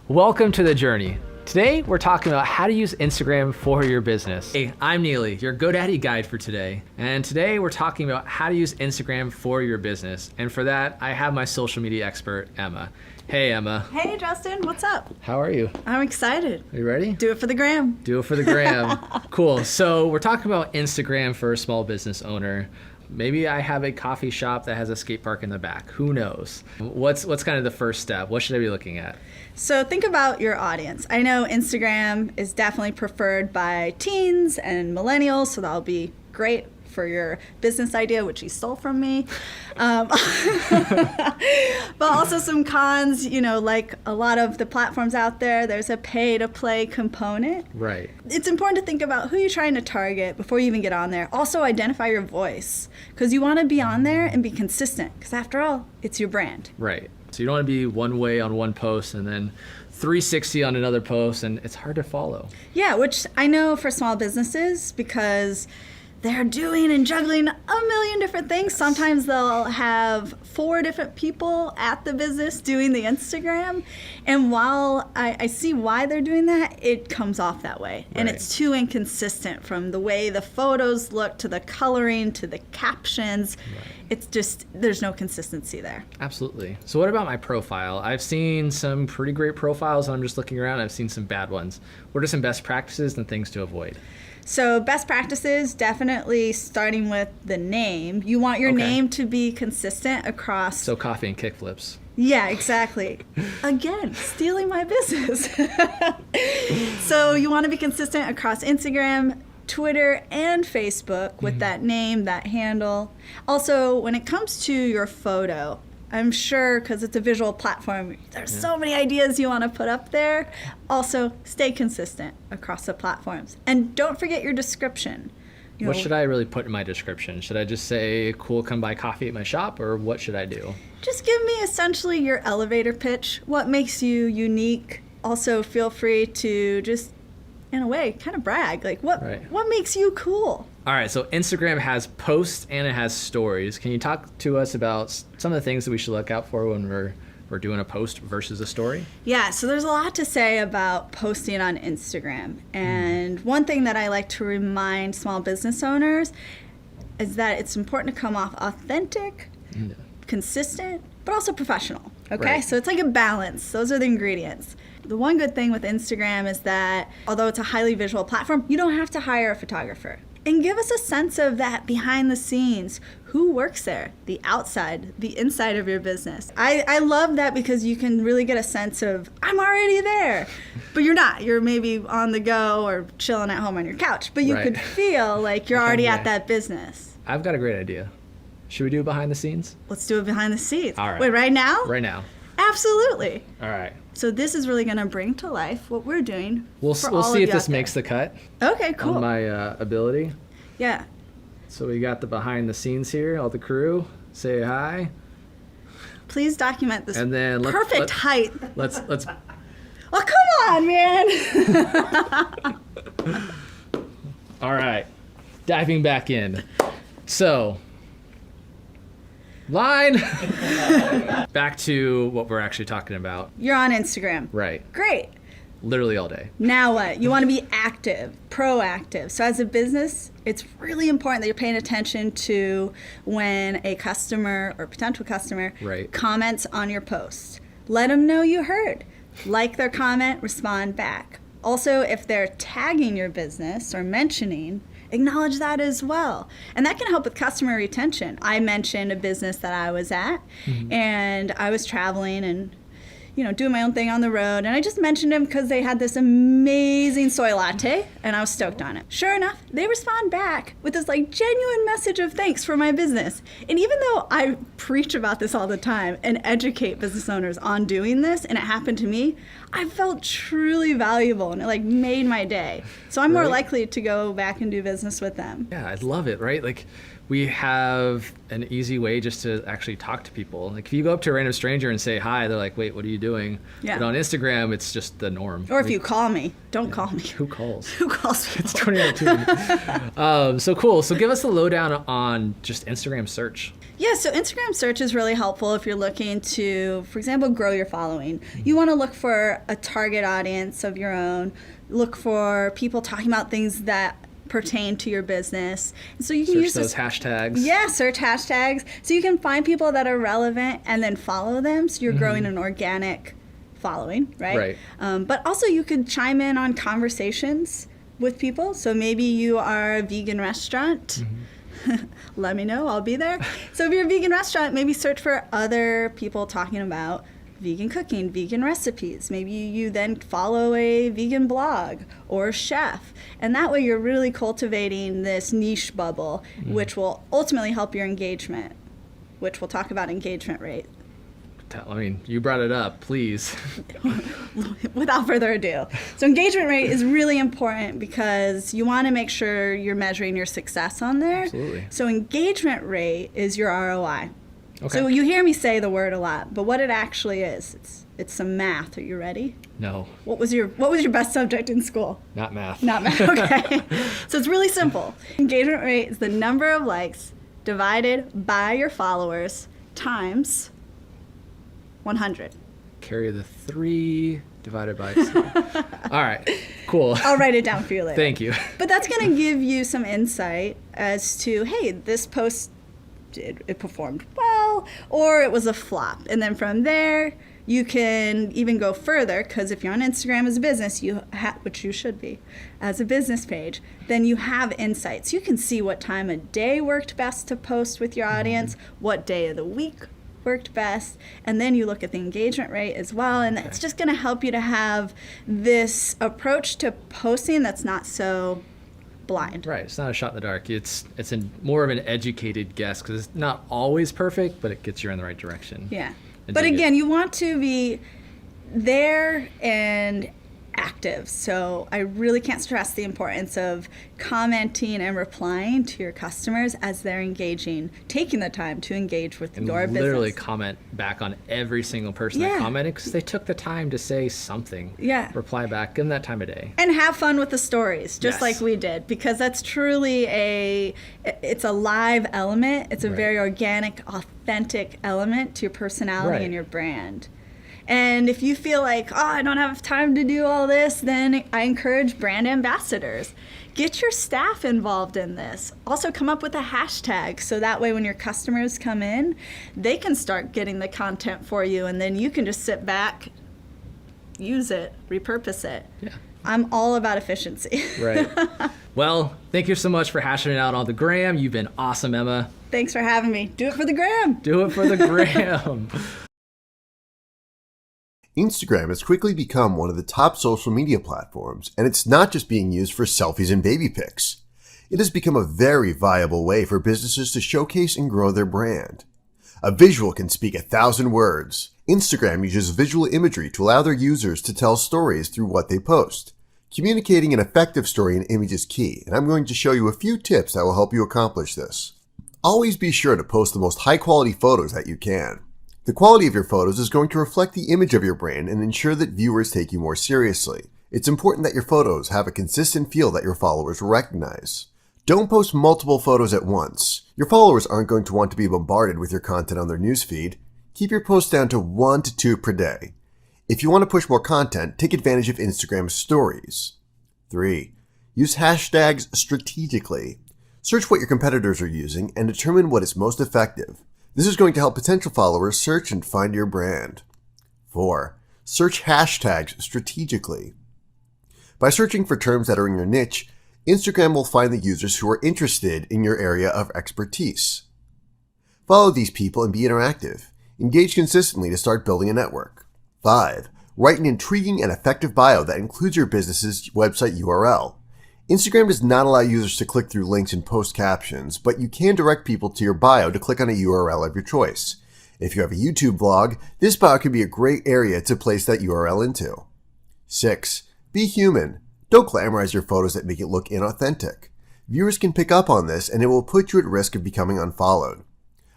Welcome to The Journey. Today, we're talking about how to use Instagram for your business. Hey, I'm Neely, your GoDaddy guide for today. And today, we're talking about how to use Instagram for your business. And for that, I have my social media expert, Emma. Hey, Emma. Hey, Justin, what's up? How are you? I'm excited. Are you ready? Do it for the gram. Do it for the gram. Cool. So we're talking about Instagram for a small business owner. Maybe I have a coffee shop that has a skate park in the back. Who knows? What's kind of the first step? What should I be looking at? So think about your audience. I know Instagram is definitely preferred by teens and millennials, so that'll be great for your business idea, which you stole from me. But also some cons, like a lot of the platforms out there, there's a pay-to-play component. Right. It's important to think about who you're trying to target before you even get on there. Also identify your voice, because you want to be on there and be consistent, because after all, it's your brand. Right. So you don't want to be one way on one post and then 360 on another post, and it's hard to follow. Yeah, which I know for small businesses, because they're doing and juggling a million different things. Sometimes they'll have 4 different people at the business doing the Instagram. And while I see why they're doing that, it comes off that way. And Right. it's too inconsistent, from the way the photos look to the coloring to the captions. Right. It's just, there's no consistency there. Absolutely. So what about my profile? I've seen some pretty great profiles, and I'm just looking around. I've seen some bad ones. What are some best practices and things to avoid? So best practices, definitely starting with the name. You want your Okay. name to be consistent across. So coffee and kickflips. Yeah, exactly. Again, stealing my business. So you want to be consistent across Instagram, Twitter, and Facebook with that name, that handle. Also, when it comes to your photo, I'm sure, because it's a visual platform, there's so many ideas you want to put up there. Also, stay consistent across the platforms. And don't forget your description. What should I really put in my description? Should I just say, cool, come buy coffee at my shop, or what should I do? Just give me essentially your elevator pitch. What makes you unique? Also, feel free to just, in a way, kind of brag. Like, what makes you cool? All right, so Instagram has posts and it has stories. Can you talk to us about some of the things that we should look out for when we're doing a post versus a story? Yeah, so there's a lot to say about posting on Instagram. And one thing that I like to remind small business owners is that it's important to come off authentic, consistent, but also professional. Okay, Right. so it's like a balance. Those are the ingredients. The one good thing with Instagram is that although it's a highly visual platform, you don't have to hire a photographer. And give us a sense of that behind the scenes. Who works there? The outside, the inside of your business. I love that, because you can really get a sense of, I'm already there. But you're not. You're maybe on the go or chilling at home on your couch. But you Right. could feel like you're already at that business. I've got a great idea. Should we do it behind the scenes? Let's do it behind the scenes. All right. Wait, right now? Right now. Absolutely. All right. So this is really going to bring to life what we're doing. We'll for all see of if you this out there. makes the cut Okay, cool. on my ability. Yeah. So we got the behind the scenes here, all the crew. Say hi. Please document this And then perfect height. Let's Oh, come on, man. all right. Diving back in. So, line. Back to what we're actually talking about. You're on Instagram. Right. Great. Literally all day. Now what? You want to be active, proactive. So as a business, it's really important that you're paying attention to when a customer or potential customer Right. comments on your post. Let them know you heard. Like their comment, respond back. Also, if they're tagging your business or mentioning, acknowledge that as well. And that can help with customer retention. I mentioned a business that I was at, and I was traveling and doing my own thing on the road. And I just mentioned them because they had this amazing soy latte, and I was stoked on it. Sure enough, they respond back with this genuine message of thanks for my business. And even though I preach about this all the time and educate business owners on doing this, and it happened to me, I felt truly valuable, and it made my day. So I'm more Right. likely to go back and do business with them. Yeah, I love it, right? We have an easy way just to actually talk to people. If you go up to a random stranger and say hi, they're like, wait, what are you doing? Yeah. But on Instagram, it's just the norm. Or if you call me, don't call me. Who calls? Who calls people? It's 2019. So cool. So give us the lowdown on just Instagram search. Yeah, so Instagram search is really helpful if you're looking to, for example, grow your following. You want to look for a target audience of your own, look for people talking about things that pertain to your business. And so you can use those hashtags. Yeah, search hashtags. So you can find people that are relevant and then follow them. So you're growing an organic following, right? But also you could chime in on conversations with people. So maybe you are a vegan restaurant. Let me know, I'll be there. So if you're a vegan restaurant, maybe search for other people talking about vegan cooking, vegan recipes. Maybe you then follow a vegan blog or a chef. And that way you're really cultivating this niche bubble, which will ultimately help your engagement, which we'll talk about engagement rate. I mean, you brought it up, please. Without further ado. So engagement rate is really important because you want to make sure you're measuring your success on there. Absolutely. So engagement rate is your ROI. Okay. So you hear me say the word a lot, but what it actually is, it's some math. Are you ready? No. What was your best subject in school? Not math. Not math. Okay. So it's really simple. Engagement rate is the number of likes divided by your followers times 100. Carry the 3 divided by 2. All right, cool. I'll write it down for you later. Thank you. But that's going to give you some insight as to, hey, this post, it performed well, or it was a flop. And then from there, you can even go further, because if you're on Instagram as a business, which you should be, as a business page, then you have insights. You can see what time of day worked best to post with your audience, what day of the week worked best, and then you look at the engagement rate as well, and it's just going to help you to have this approach to posting that's not so blind. Right, it's not a shot in the dark. It's more of an educated guess, because it's not always perfect, but it gets you in the right direction. Yeah. But again, you want to be there and active. So I really can't stress the importance of commenting and replying to your customers as they're engaging, taking the time to engage with your business. Literally comment back on every single person that commented, because they took the time to say something. Yeah. Reply back, give them that time of day. And have fun with the stories, just like we did, because that's truly it's a live element. It's a very organic, authentic element to your personality and your brand. And if you feel like, I don't have time to do all this, then I encourage brand ambassadors. Get your staff involved in this. Also come up with a hashtag, so that way when your customers come in, they can start getting the content for you, and then you can just sit back, use it, repurpose it. Yeah. I'm all about efficiency. Right. Well, thank you so much for hashing it out on the gram. You've been awesome, Emma. Thanks for having me. Do it for the gram. Do it for the gram. Instagram has quickly become one of the top social media platforms, and it's not just being used for selfies and baby pics. It has become a very viable way for businesses to showcase and grow their brand. A visual can speak 1,000 words. Instagram uses visual imagery to allow their users to tell stories through what they post. Communicating an effective story in image is key, and I'm going to show you a few tips that will help you accomplish this. Always be sure to post the most high-quality photos that you can. The quality of your photos is going to reflect the image of your brand and ensure that viewers take you more seriously. It's important that your photos have a consistent feel that your followers will recognize. Don't post multiple photos at once. Your followers aren't going to want to be bombarded with your content on their newsfeed. Keep your posts down to 1 to 2 per day. If you want to push more content, take advantage of Instagram's stories. 3. Use hashtags strategically. Search what your competitors are using and determine what is most effective. This is going to help potential followers search and find your brand. 4. Search hashtags strategically. By searching for terms that are in your niche, Instagram will find the users who are interested in your area of expertise. Follow these people and be interactive. Engage consistently to start building a network. 5. Write an intriguing and effective bio that includes your business's website URL. Instagram does not allow users to click through links and post captions, but you can direct people to your bio to click on a URL of your choice. If you have a YouTube blog, this bio can be a great area to place that URL into. 6. Be human. Don't glamorize your photos that make it look inauthentic. Viewers can pick up on this, and it will put you at risk of becoming unfollowed.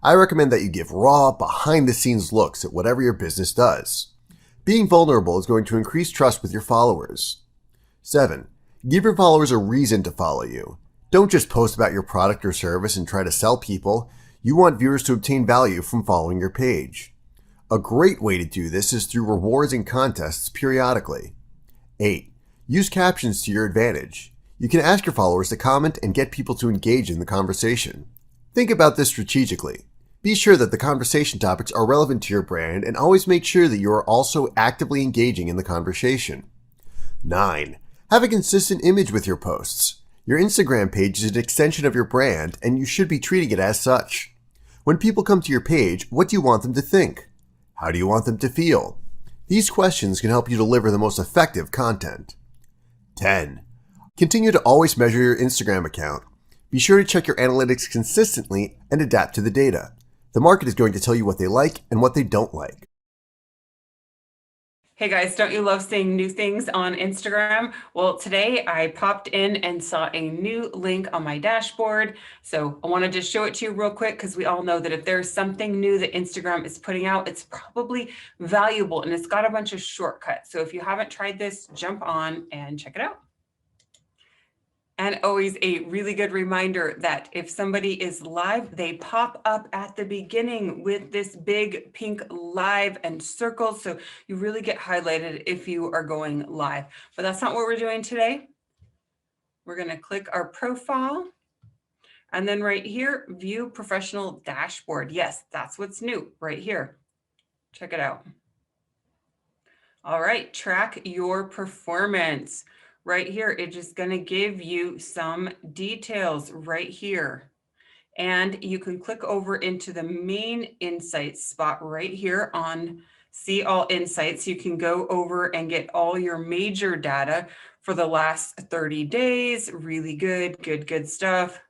I recommend that you give raw, behind-the-scenes looks at whatever your business does. Being vulnerable is going to increase trust with your followers. 7. Give your followers a reason to follow you. Don't just post about your product or service and try to sell people. You want viewers to obtain value from following your page. A great way to do this is through rewards and contests periodically. 8. Use captions to your advantage. You can ask your followers to comment and get people to engage in the conversation. Think about this strategically. Be sure that the conversation topics are relevant to your brand and always make sure that you are also actively engaging in the conversation. 9. Have a consistent image with your posts. Your Instagram page is an extension of your brand and you should be treating it as such. When people come to your page, what do you want them to think? How do you want them to feel? These questions can help you deliver the most effective content. 10. Continue to always measure your Instagram account. Be sure to check your analytics consistently and adapt to the data. The market is going to tell you what they like and what they don't like. Hey guys, don't you love seeing new things on Instagram? Well, today I popped in and saw a new link on my dashboard. So I want to just show it to you real quick because we all know that if there's something new that Instagram is putting out, it's probably valuable and it's got a bunch of shortcuts. So if you haven't tried this, jump on and check it out. And always a really good reminder that if somebody is live, they pop up at the beginning with this big pink live and circles. So you really get highlighted if you are going live. But that's not what we're doing today. We're going to click our profile. And then right here, view professional dashboard. Yes, that's what's new right here. Check it out. All right, track your performance. Right here, it's just going to give you some details right here. And you can click over into the main insights spot right here on see all insights. You can go over and get all your major data for the last 30 days. Really good stuff.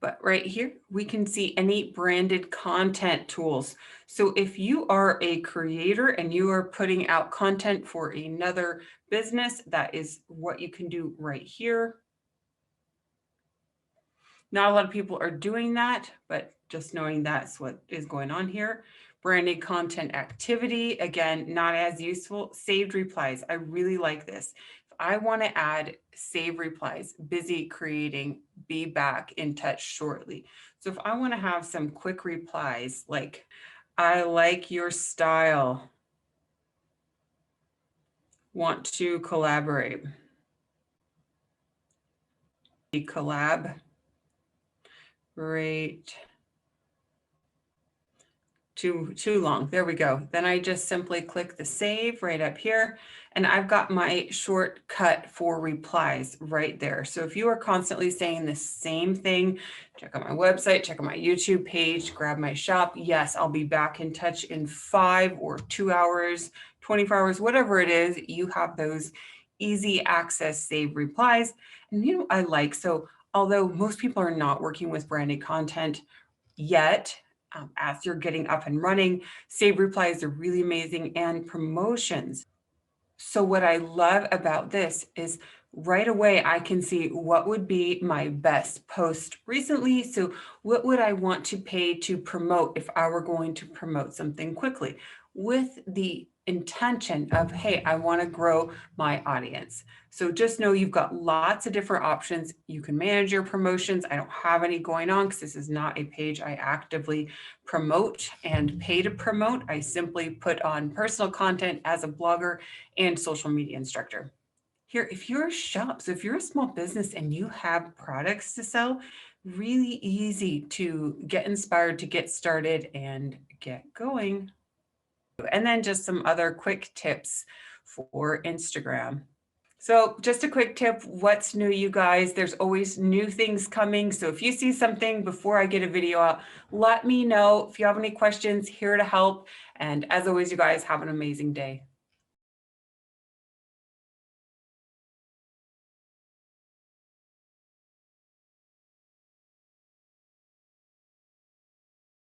But right here, we can see any branded content tools. So if you are a creator and you are putting out content for another business, that is what you can do right here. Not a lot of people are doing that, but just knowing that's what is going on here. Branded content activity, again, not as useful. Saved replies, I really like this. I want to add save replies, busy creating, be back in touch shortly. So if I want to have some quick replies like, I like your style, want to collaborate, collab, great. Too long. There we go. Then I just simply click the save right up here and I've got my shortcut for replies right there. So if you are constantly saying the same thing, check out my website, check out my YouTube page, grab my shop. Yes, I'll be back in touch in 5 or 2 hours, 24 hours, whatever it is. You have those easy access save replies. And you know, I like, so although most people are not working with branded content yet, as you're getting up and running, save replies are really amazing and promotions. So what I love about this is right away, I can see what would be my best post recently. So what would I want to pay to promote if I were going to promote something quickly with the intention of, hey, I want to grow my audience. So just know you've got lots of different options. You can manage your promotions. I don't have any going on because this is not a page I actively promote and pay to promote. I simply put on personal content as a blogger and social media instructor. Here, if you're a shop, so if you're a small business and you have products to sell, really easy to get inspired, to get started and get going. And then just some other quick tips for Instagram. So just a quick tip, what's new, you guys? There's always new things coming. So if you see something before I get a video out, let me know. If you have any questions, here to help. And as always, you guys have an amazing day.